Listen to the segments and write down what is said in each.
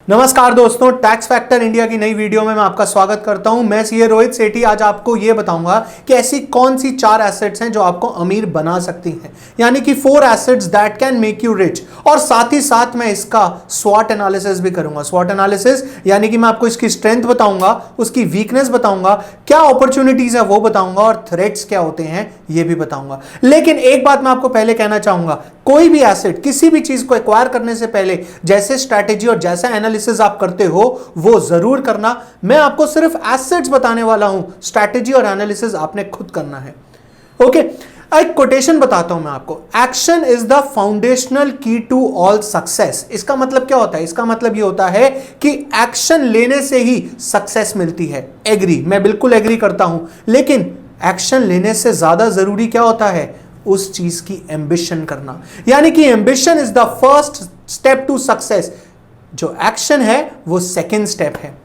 नमस्कार दोस्तों, tax factor India की नई वीडियो में मैं आपका स्वागत करता हूं। मैं सीए रोहित सेठी आज आपको यह बताऊंगा कि ऐसी कौन सी 4 एसेट्स हैं जो आपको अमीर बना सकती हैं, यानी कि 4 assets that can make you rich. और साथ ही साथ मैं इसका स्वॉट एनालिसिस भी करूंगा। स्वॉट एनालिसिस यानी कि मैं आपको इसकी स्ट्रेंथ बताऊंगा, उसकी वीकनेस बताऊंगा, क्या अपॉर्चुनिटीज है वो बताऊंगा और थ्रेट्स क्या होते हैं ये भी बताऊंगा। लेकिन एक बात मैं आपको पहले कहना चाहूंगा, कोई भी एसेट, किसी भी चीज को एक्वायर करने से पहले जैसे स्ट्रैटेजी और जैसा एनालिसिस आप करते हो वो जरूर करना। मैं आपको सिर्फ एसेट्स बताने वाला हूं, स्ट्रैटेजी और एनालिसिस आपने खुद करना है। ओके, एक कोटेशन बताता हूं मैं आपको। एक्शन इज द फाउंडेशनल की टू ऑल सक्सेस। इसका मतलब क्या होता है? इसका मतलब ये होता है कि एक्शन लेने से ही सक्सेस मिलती है। एग्री, मैं बिल्कुल एग्री करता हूं, लेकिन एक्शन लेने से ज्यादा जरूरी क्या होता है? उस चीज की एम्बिशन करना, यानी कि ambition is the first step to success. जो एक्शन है वो सेकंड स्टेप है।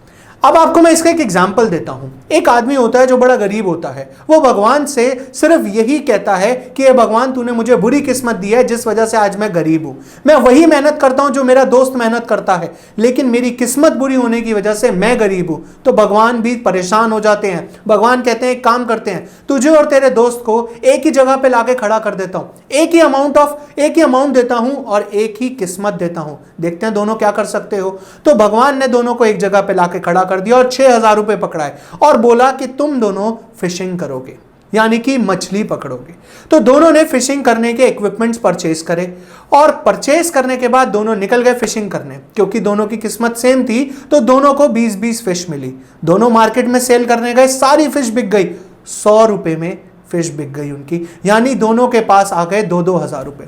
अब आपको मैं इसका एक एग्जांपल देता हूं। एक आदमी होता है जो बड़ा गरीब होता है, वो भगवान से सिर्फ यही कहता है कि ये भगवान तूने मुझे बुरी किस्मत दी है जिस वजह से आज मैं गरीब हूं। मैं वही मेहनत करता हूं जो मेरा दोस्त मेहनत करता है, लेकिन मेरी किस्मत बुरी होने की वजह से मैं गरीब हूं। तो भगवान भी परेशान हो जाते हैं। भगवान कहते हैं एक काम करते हैं, तुझे और तेरे दोस्त को एक ही जगह पे लाके खड़ा कर देता हूं, एक ही अमाउंट देता हूं और एक ही किस्मत देता हूं, देखते हैं दोनों क्या कर सकते हो। तो भगवान ने दोनों को एक जगह पे लाके खड़ा कर दिया और 6,000 रुपए पकड़ाए और बोला कि तुम दोनों फिशिंग करोगे, यानी कि मछली पकड़ोगे। तो दोनों ने फिशिंग करने के इक्विपमेंट्स परचेज करे और परचेज करने के बाद दोनों निकल गए फिशिंग करने। क्योंकि दोनों की किस्मत सेम थी तो दोनों को 20-20 फिश मिली। दोनों मार्केट में सेल करने गए, सारी फिश बिक गई। 100 रुपए में फिश बिक गई उनकी, यानी दोनों के पास आ गए 2-2 हजार रुपए।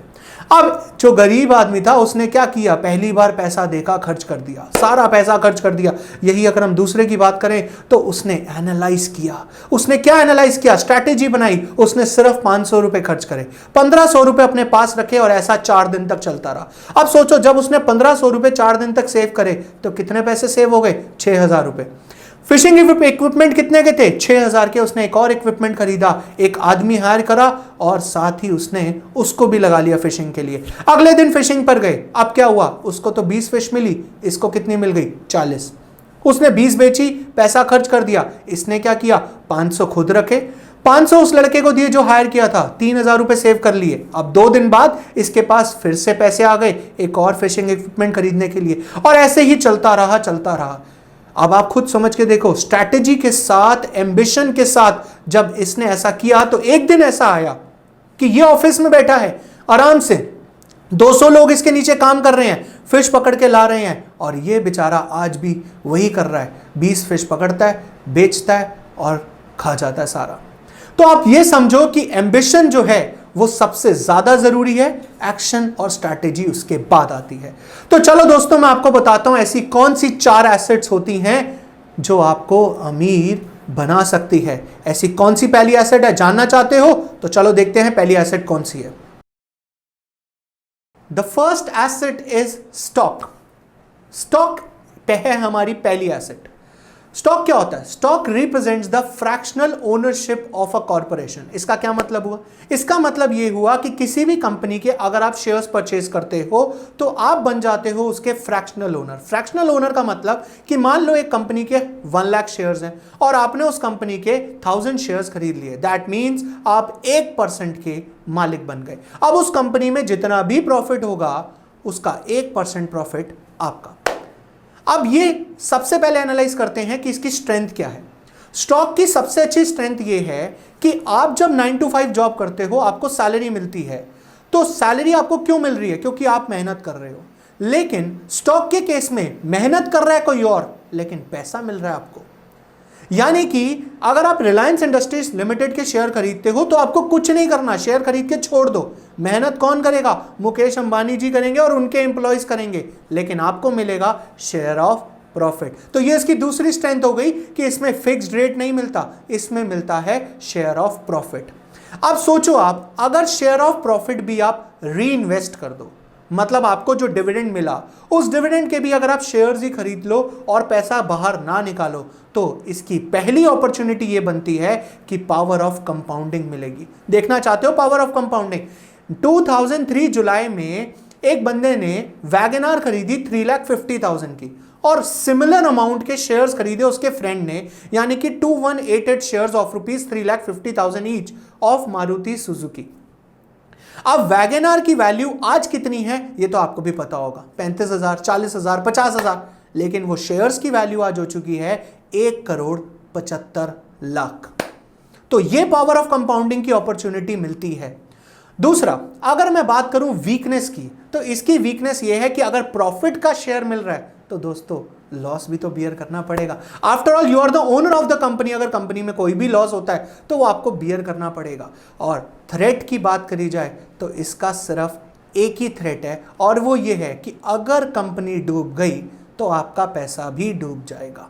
अब जो गरीब आदमी था उसने क्या किया? पहली बार पैसा देखा, खर्च कर दिया, सारा पैसा खर्च कर दिया। यही अगर हम दूसरे की बात करें तो उसने एनालाइज किया। उसने क्या एनालाइज किया? स्ट्रैटेजी बनाई। उसने सिर्फ 500 रुपए खर्च करे, 1500 रुपए अपने पास रखे और ऐसा 4 दिन तक चलता रहा। अब सोचो, जब उसने 1500 रुपए 4 दिन तक सेव करे तो कितने पैसे सेव हो गए? 6,000 रुपए। फिशिंग इक्विपमेंट कितने के थे? 6,000 के। उसने एक और इक्विपमेंट खरीदा, एक आदमी हायर करा और साथ ही उसने उसको भी लगा लिया फिशिंग के लिए। अगले दिन फिशिंग पर गए। अब क्या हुआ? उसको तो 20 फिश मिली, इसको कितनी मिल गई? 40। उसने 20 बेची, पैसा खर्च कर दिया। इसने क्या किया? 500 खुद रखे, 500 उस लड़के को दिए जो हायर किया था, 3,000 रुपए सेव कर लिए। अब 2 दिन बाद इसके पास फिर से पैसे आ गए एक और फिशिंग इक्विपमेंट खरीदने के लिए, और ऐसे ही चलता रहा। अब आप खुद समझ के देखो, स्ट्रैटेजी के साथ, एम्बिशन के साथ जब इसने ऐसा किया तो एक दिन ऐसा आया कि ये ऑफिस में बैठा है आराम से, 200 लोग इसके नीचे काम कर रहे हैं, फिश पकड़ के ला रहे हैं, और ये बेचारा आज भी वही कर रहा है। 20 फिश पकड़ता है, बेचता है और खा जाता है सारा। तो आप ये समझो कि एम्बिशन जो है वो सबसे ज्यादा जरूरी है, एक्शन और स्ट्रैटेजी उसके बाद आती है। तो चलो दोस्तों, मैं आपको बताता हूं ऐसी कौन सी 4 एसेट्स होती हैं जो आपको अमीर बना सकती है। ऐसी कौन सी पहली एसेट है, जानना चाहते हो? तो चलो देखते हैं पहली एसेट कौन सी है। The first asset is stock. Stock है हमारी पहली एसेट। स्टॉक क्या होता है? Stock represents the fractional ownership of a corporation. इसका क्या मतलब हुआ? इसका मतलब यह हुआ कि किसी भी कंपनी के अगर आप शेयर्स परचेज करते हो तो आप बन जाते हो उसके फ्रैक्शनल ओनर। फ्रैक्शनल ओनर का मतलब कि मान लो एक कंपनी के 1 लाख शेयर्स हैं और आपने उस कंपनी के 1000 शेयर्स खरीद लिए। दैट मीन्स आप 1% के मालिक बन गए। अब उस कंपनी में जितना भी प्रॉफिट होगा उसका 1% प्रॉफिट आपका। अब ये सबसे पहले एनालाइज करते हैं कि इसकी स्ट्रेंथ क्या है। स्टॉक की सबसे अच्छी स्ट्रेंथ ये है कि आप जब 9 to 5 जॉब करते हो, आपको सैलरी मिलती है। तो सैलरी आपको क्यों मिल रही है? क्योंकि आप मेहनत कर रहे हो। लेकिन स्टॉक के केस में मेहनत कर रहा है कोई और, लेकिन पैसा मिल रहा है आपको। यानी कि अगर आप रिलायंस इंडस्ट्रीज लिमिटेड के शेयर खरीदते हो तो आपको कुछ नहीं करना, शेयर खरीद के छोड़ दो। मेहनत कौन करेगा? मुकेश अंबानी जी करेंगे और उनके एम्प्लॉयज करेंगे, लेकिन आपको मिलेगा शेयर ऑफ प्रॉफिट। तो ये इसकी दूसरी स्ट्रेंथ हो गई कि इसमें फिक्स्ड रेट नहीं मिलता, इसमें मिलता है शेयर ऑफ प्रॉफिट। अब सोचो, आप अगर शेयर ऑफ प्रॉफिट भी आप री इन्वेस्ट कर दो, मतलब आपको जो डिविडेंड मिला उस डिविडेंड के भी अगर आप शेयर्स ही खरीद लो और पैसा बाहर ना निकालो, तो इसकी पहली अपॉर्चुनिटी ये बनती है कि पावर ऑफ कंपाउंडिंग मिलेगी। देखना चाहते हो पावर ऑफ कंपाउंडिंग? 2003 जुलाई में एक बंदे ने वैगनआर खरीदी 3,50,000 की और सिमिलर अमाउंट के शेयर्स खरीदे उसके फ्रेंड ने, यानी कि 2188 shares of rupees 3,50,000 each of Maruti Suzuki. अब वैगनआर की वैल्यू आज कितनी है ये तो आपको भी पता होगा, 35,000, 40,000, 50,000, लेकिन वो शेयर्स की वैल्यू आज हो चुकी है 1,75,00,000। तो ये पावर ऑफ कंपाउंडिंग की अपॉर्चुनिटी मिलती है। दूसरा, अगर मैं बात करूं वीकनेस की, तो इसकी वीकनेस ये है कि अगर प्रॉफिट का शेयर मिल रहा है तो दोस्तों लॉस भी तो बियर करना पड़ेगा। After all you are the owner of the company, अगर कंपनी में कोई भी लॉस होता है तो वो आपको बियर करना पड़ेगा। और थ्रेट की बात करी जाए तो इसका सिर्फ एक ही थ्रेट है और वो ये है कि अगर कंपनी डूब गई तो आपका पैसा भी डूब जाएगा।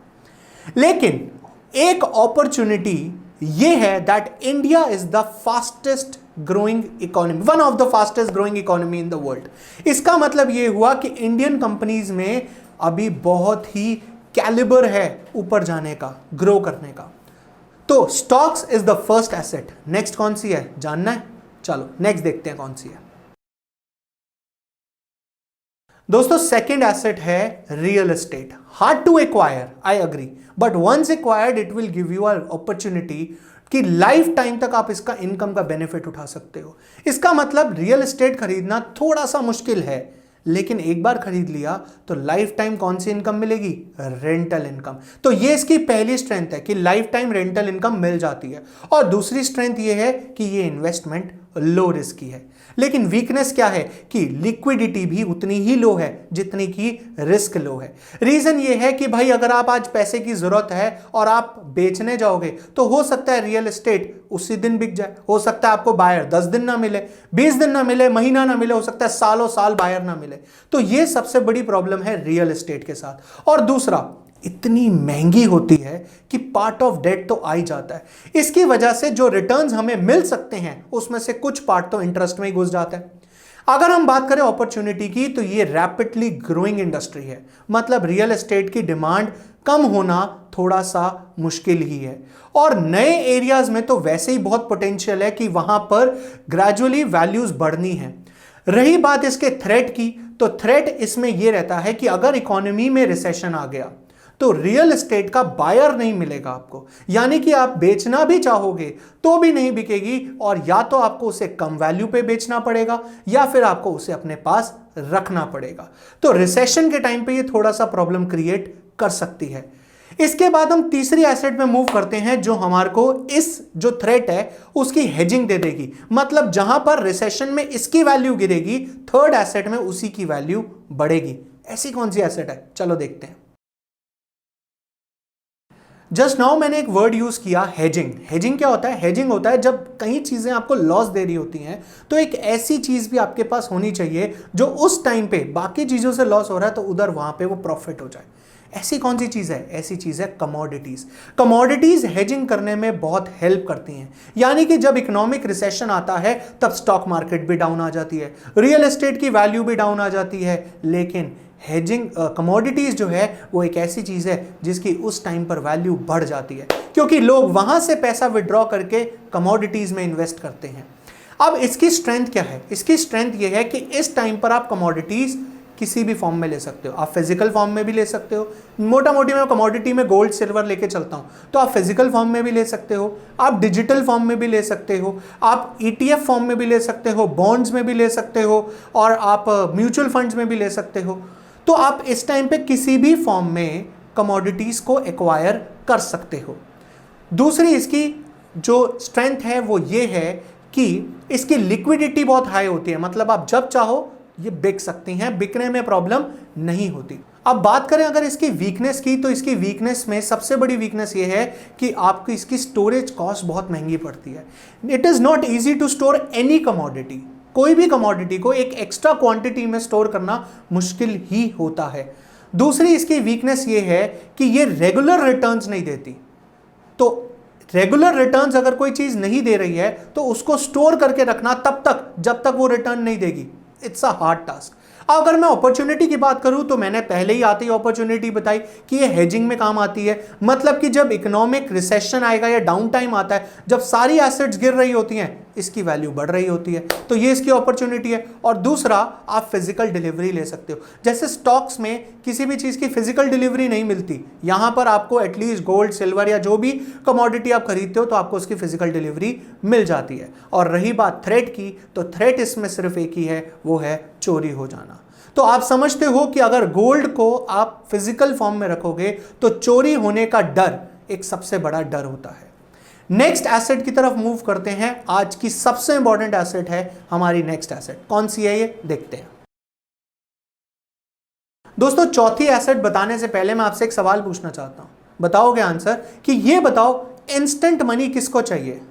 लेकिन एक अपॉर्चुनिटी ये है that India is the fastest growing economy, one of the fastest growing economy in the world. इसका मतलब ये हुआ कि इंडियन कंपनीज में अभी बहुत ही कैलिबर है ऊपर जाने का, ग्रो करने का। तो stocks is the first asset. Next कौन सी है जानना है? चलो नेक्स्ट देखते हैं कौन सी है। दोस्तों सेकंड एसेट है real estate. Hard to acquire, I agree, but once acquired it will give you a opportunity कि लाइफ टाइम तक आप इसका इनकम का बेनिफिट उठा सकते हो। इसका मतलब रियल एस्टेट खरीदना थोड़ा सा मुश्किल है, लेकिन एक बार खरीद लिया तो लाइफ टाइम कौन सी इनकम मिलेगी? Rental income. तो ये इसकी पहली स्ट्रेंथ है कि लाइफ टाइम रेंटल इनकम मिल जाती है। और दूसरी स्ट्रेंथ ये है कि ये इन्वेस्टमेंट लो रिस्क की है। लेकिन वीकनेस क्या है कि लिक्विडिटी भी उतनी ही लो है जितनी की रिस्क लो है। रीजन ये है कि भाई अगर आप आज पैसे की जरूरत है और आप बेचने जाओगे तो हो सकता है रियल एस्टेट उसी दिन बिक जाए, हो सकता है आपको बायर 10 दिन ना मिले, 20 दिन ना मिले, महीना ना मिले, हो सकता है सालों साल बायर ना मिले। तो ये सबसे बड़ी प्रॉब्लम है रियल एस्टेट के साथ। और दूसरा, इतनी महंगी होती है कि पार्ट ऑफ डेट तो आ ही जाता है। इसकी वजह से जो रिटर्न्स हमें मिल सकते हैं उसमें से कुछ पार्ट तो इंटरेस्ट में ही घुस जाता है। अगर हम बात करें अपॉर्चुनिटी की तो ये रैपिडली ग्रोइंग इंडस्ट्री है, मतलब रियल एस्टेट की डिमांड कम होना थोड़ा सा मुश्किल ही है। और नए एरियाज में तो वैसे ही बहुत पोटेंशियल है कि वहां पर ग्रेजुअली वैल्यूज बढ़नी है। रही बात इसके थ्रेट की, तो थ्रेट इसमें यह रहता है कि अगर इकोनॉमी में रिसेशन आ गया तो रियल एस्टेट का बायर नहीं मिलेगा आपको, यानी कि आप बेचना भी चाहोगे तो भी नहीं बिकेगी, और या तो आपको उसे कम वैल्यू पे बेचना पड़ेगा या फिर आपको उसे अपने पास रखना पड़ेगा। तो रिसेशन के टाइम पे ये थोड़ा सा प्रॉब्लम क्रिएट कर सकती है। इसके बाद हम तीसरी एसेट में मूव करते हैं जो हमारे को इस जो थ्रेट है उसकी हेजिंग दे देगी, मतलब जहां पर रिसेशन में इसकी वैल्यू गिरेगी थर्ड एसेट में उसी की वैल्यू बढ़ेगी। ऐसी कौन सी एसेट है? चलो देखते हैं। जस्ट नाउ मैंने एक वर्ड यूज किया, हेजिंग। हेजिंग क्या होता है? हेजिंग होता है जब कई चीजें आपको लॉस दे रही होती हैं तो एक ऐसी चीज भी आपके पास होनी चाहिए जो उस टाइम पे बाकी चीजों से लॉस हो रहा है तो उधर वहां पे वो प्रॉफिट हो जाए। ऐसी कौन सी चीज है? ऐसी चीज है कमोडिटीज। कमोडिटीज हेजिंग करने में बहुत हेल्प करती हैं, यानी कि जब इकोनॉमिक रिसेशन आता है तब स्टॉक मार्केट भी डाउन आ जाती है, रियल एस्टेट की वैल्यू भी डाउन आ जाती है, लेकिन हेजिंग कमोडिटीज जो है वो एक ऐसी चीज है जिसकी उस टाइम पर वैल्यू बढ़ जाती है क्योंकि लोग वहां से पैसा विड्रॉ करके कमोडिटीज में इन्वेस्ट करते हैं। अब इसकी स्ट्रेंथ क्या है? इसकी स्ट्रेंथ ये है कि इस टाइम पर आप कमोडिटीज किसी भी फॉर्म में ले सकते हो। आप फिजिकल फॉर्म में भी ले सकते हो, मोटा मोटी मैं कमोडिटी में गोल्ड सिल्वर लेके चलता हूं, तो आप फिजिकल फॉर्म में भी ले सकते हो, आप डिजिटल फॉर्म में भी ले सकते हो, आप ETF फॉर्म में भी ले सकते हो, बॉन्ड्स में भी ले सकते हो, और आप म्यूचुअल फंड्स में भी ले सकते हो। तो आप इस टाइम पे किसी भी फॉर्म में कमोडिटीज को एक्वायर कर सकते हो। दूसरी इसकी जो स्ट्रेंथ है वो ये है कि इसकी लिक्विडिटी बहुत हाई होती है, मतलब आप जब चाहो ये बिक सकती हैं, बिकने में प्रॉब्लम नहीं होती। अब बात करें अगर इसकी वीकनेस की, तो इसकी वीकनेस में सबसे बड़ी वीकनेस ये है कि आपको इसकी स्टोरेज कॉस्ट बहुत महंगी पड़ती है। It is not easy to store any commodity. कोई भी कमोडिटी को एक एक्स्ट्रा क्वांटिटी में स्टोर करना मुश्किल ही होता है। दूसरी इसकी वीकनेस ये है कि ये रेगुलर रिटर्न्स नहीं देती। तो रेगुलर रिटर्न्स अगर कोई चीज़ नहीं दे रही है तो उसको स्टोर करके रखना तब तक जब तक वो रिटर्न नहीं देगी, इट्स अ हार्ड टास्क। अगर मैं अपॉर्चुनिटी की बात करूं तो मैंने पहले ही आती अपॉर्चुनिटी बताई कि ये हेजिंग में काम आती है, मतलब कि जब इकोनॉमिक रिसेशन आएगा या डाउन टाइम आता है, जब सारी एसेट्स गिर रही होती हैं, इसकी वैल्यू बढ़ रही होती है, तो ये इसकी अपॉर्चुनिटी है। और दूसरा, आप फिजिकल डिलीवरी ले सकते हो। जैसे स्टॉक्स में किसी भी चीज़ की फिजिकल डिलीवरी नहीं मिलती, यहाँ पर आपको एटलीस्ट गोल्ड, सिल्वर या जो भी कमोडिटी आप खरीदते हो तो आपको उसकी फिजिकल डिलीवरी मिल जाती है। और रही बात थ्रेट की, तो थ्रेट इसमें सिर्फ एक ही है, वो है चोरी हो जाना। तो आप समझते हो कि अगर गोल्ड को आप फिजिकल फॉर्म में रखोगे तो चोरी होने का डर एक सबसे बड़ा डर होता है। नेक्स्ट एसेट की तरफ मूव करते हैं। आज की सबसे इंपॉर्टेंट एसेट है हमारी नेक्स्ट एसेट। कौन सी है ये देखते हैं। दोस्तों, चौथी एसेट बताने से पहले मैं आपसे एक सवाल पूछना चाहता हूं, बताओगे आंसर कि ये बताओ, इंस्टेंट मनी किसको चाहिए?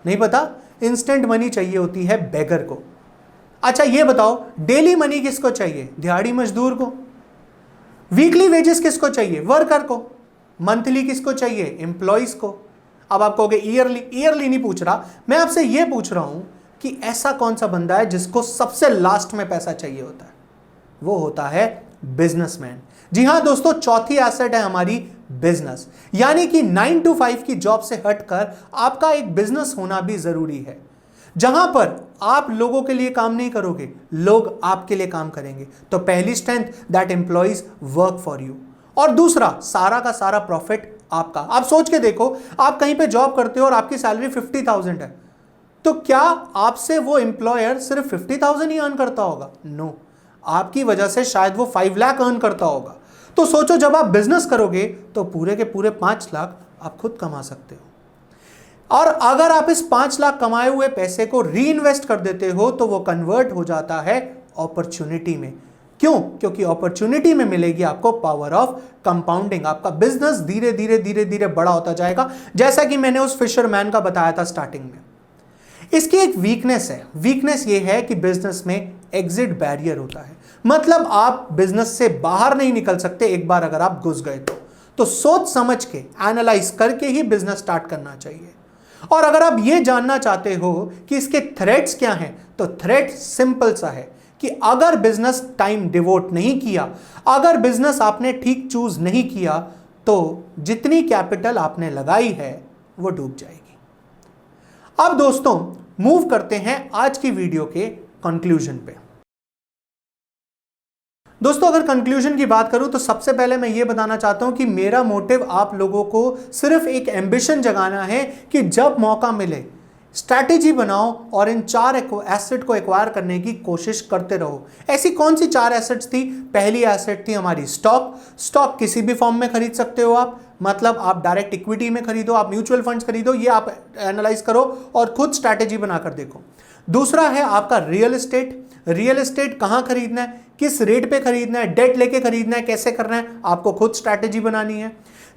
नहीं पता? इंस्टेंट मनी चाहिए होती है बेगर को। अच्छा ये बताओ, डेली मनी किसको चाहिए? दिहाड़ी मजदूर को। वीकली वेजेस किसको चाहिए? वर्कर को। मंथली किसको चाहिए? एम्प्लॉइज को। अब आप कहोगे ईयरली। ईयरली नहीं पूछ रहा मैं आपसे, ये पूछ रहा हूं कि ऐसा कौन सा बंदा है जिसको सबसे लास्ट में पैसा चाहिए होता है? वो होता है बिजनेसमैन। जी हां दोस्तों, चौथी एसेट है हमारी बिजनेस। यानी कि 9 to 5 की जॉब से हटकर आपका एक बिजनेस होना भी जरूरी है, जहां पर आप लोगों के लिए काम नहीं करोगे, लोग आपके लिए काम करेंगे। तो पहली strength, that employees work for you. और दूसरा, सारा का सारा प्रॉफिट आपका। आप सोच के देखो, आप कहीं पे जॉब करते हो और आपकी सैलरी 50,000 है, तो क्या आपसे वो एम्प्लॉयर सिर्फ 50,000 ही अर्न करता होगा? नो, आपकी वजह से शायद वो 5 लाख अर्न करता होगा। तो सोचो, जब आप बिजनेस करोगे तो पूरे के पूरे 5 लाख आप खुद कमा सकते हो। और अगर आप इस 5 लाख कमाए हुए पैसे को री इन्वेस्ट कर देते हो तो वो कन्वर्ट हो जाता है अपॉर्चुनिटी में। क्यों? क्योंकि अपॉर्चुनिटी में मिलेगी आपको पावर ऑफ कंपाउंडिंग। आपका बिजनेस धीरे धीरे धीरे धीरे बड़ा होता जाएगा, जैसा कि मैंने उस फिशरमैन का बताया था स्टार्टिंग में। इसकी एक वीकनेस है। वीकनेस ये है कि बिजनेस में एग्जिट बैरियर होता है, मतलब आप बिजनेस से बाहर नहीं निकल सकते एक बार अगर आप घुस गए तो सोच समझ के, एनालाइज करके ही बिजनेस स्टार्ट करना चाहिए। और अगर आप ये जानना चाहते हो कि इसके थ्रेट्स क्या हैं, तो थ्रेट सिंपल सा है कि अगर बिजनेस टाइम डिवोट नहीं किया, अगर बिजनेस आपने ठीक चूज नहीं किया, तो जितनी कैपिटल आपने लगाई है वो डूब जाएगी। अब दोस्तों मूव करते हैं आज की वीडियो के कंक्लूजन पे। दोस्तों अगर कंक्लूजन की बात करूं तो सबसे पहले मैं ये बताना चाहता हूं कि मेरा मोटिव आप लोगों को सिर्फ एक एम्बिशन जगाना है कि जब मौका मिले स्ट्रैटेजी बनाओ और इन 4 एसेट को एक्वायर करने की कोशिश करते रहो। ऐसी कौन सी 4 एसेट्स थी? पहली एसेट थी हमारी स्टॉक। स्टॉक किसी भी फॉर्म में खरीद सकते हो आप, मतलब आप डायरेक्ट इक्विटी में खरीदो, आप म्यूचुअल फंड्स खरीदो, ये आप एनालाइज करो और खुद स्ट्रैटेजी बनाकर देखो। दूसरा है आपका रियल एस्टेट। रियल एस्टेट कहाँ खरीदना है, किस रेट पे खरीदना है, डेट लेके खरीदना है, कैसे करना है, आपको खुद स्ट्रैटेजी बनानी है।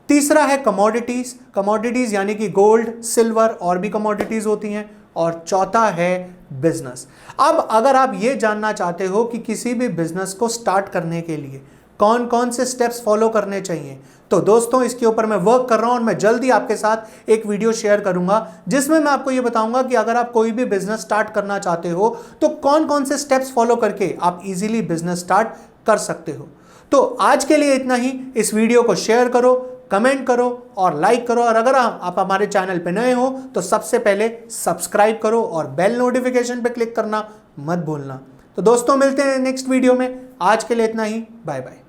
तीसरा है कमोडिटीज। कमोडिटीज यानी कि गोल्ड, सिल्वर और भी कमोडिटीज होती हैं। और चौथा है बिजनेस। अब अगर आप ये जानना चाहते हो कि किसी भी बिजनेस को स्टार्ट करने के लिए कौन कौन से स्टेप्स फॉलो करने चाहिए, तो दोस्तों इसके ऊपर मैं वर्क कर रहा हूं और मैं जल्दी आपके साथ एक वीडियो शेयर करूंगा जिसमें मैं आपको ये बताऊंगा कि अगर आप कोई भी बिजनेस स्टार्ट करना चाहते हो तो कौन कौन से स्टेप्स फॉलो करके आप इजीली बिजनेस स्टार्ट कर सकते हो। तो आज के लिए इतना ही। इस वीडियो को शेयर करो, कमेंट करो और लाइक करो। और अगर आप हमारे चैनल पे नए हो तो सबसे पहले सब्सक्राइब करो और बेल नोटिफिकेशन पे क्लिक करना मत भूलना। तो दोस्तों मिलते हैं नेक्स्ट वीडियो में। आज के लिए इतना ही। Bye bye.